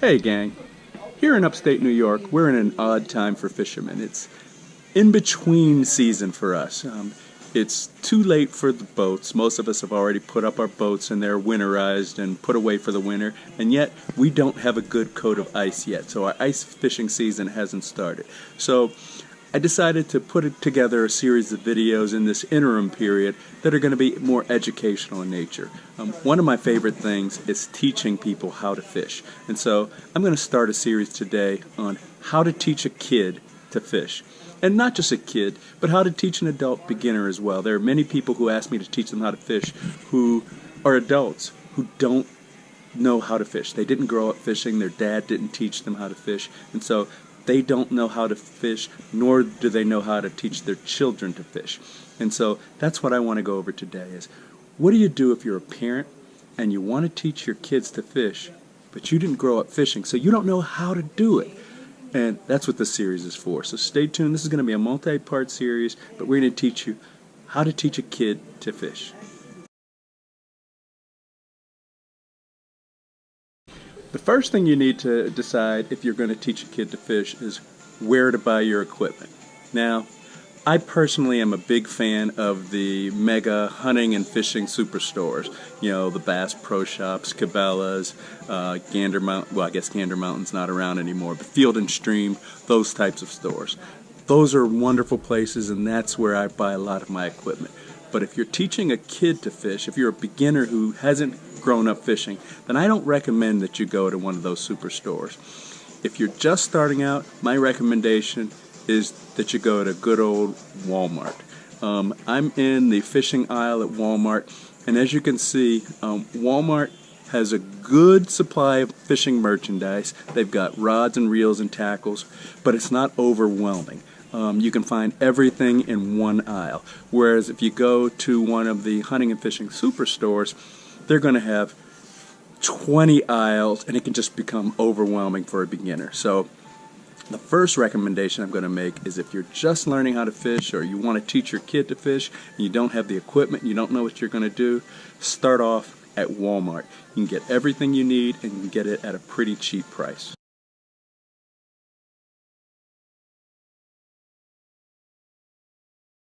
Hey gang, here in upstate New York, we're in an odd time for fishermen. It's in between season for us. It's too late for the boats. Most of us have already put up our boats and they're winterized and put away for the winter, and yet we don't have a good coat of ice yet, so our ice fishing season hasn't started. So I decided to together a series of videos in this interim period that are going to be more educational in nature. One of my favorite things is teaching people how to fish. And so I'm going to start a series today on how to teach a kid to fish. And not just a kid, but how to teach an adult beginner as well. There are many people who ask me to teach them how to fish who are adults who don't know how to fish. They didn't grow up fishing, their dad didn't teach them how to fish, and so they don't know how to fish, nor do they know how to teach their children to fish. And so that's what I want to go over today is, what do you do if you're a parent and you want to teach your kids to fish, but you didn't grow up fishing, so you don't know how to do it? And that's what this series is for. So stay tuned. This is going to be a multi-part series, but we're going to teach you how to teach a kid to fish. The first thing you need to decide if you're going to teach a kid to fish is where to buy your equipment. Now, I personally am a big fan of the mega hunting and fishing superstores. You know, the Bass Pro Shops, Cabela's, Gander Mountain. Well, I guess Gander Mountain's not around anymore, but Field and Stream, those types of stores. Those are wonderful places, and that's where I buy a lot of my equipment. But if you're teaching a kid to fish, if you're a beginner who hasn't grown up fishing, then I don't recommend that you go to one of those superstores. If you're just starting out, my recommendation is that you go to good old Walmart. I'm in the fishing aisle at Walmart, and as you can see, Walmart has a good supply of fishing merchandise. They've got rods and reels and tackles, but it's not overwhelming. You can find everything in one aisle. Whereas if you go to one of the hunting and fishing superstores, they're going to have 20 aisles, and it can just become overwhelming for a beginner. So the first recommendation I'm going to make is if you're just learning how to fish, or you want to teach your kid to fish, and you don't have the equipment, you don't know what you're going to do, start off at Walmart. You can get everything you need, and you can get it at a pretty cheap price.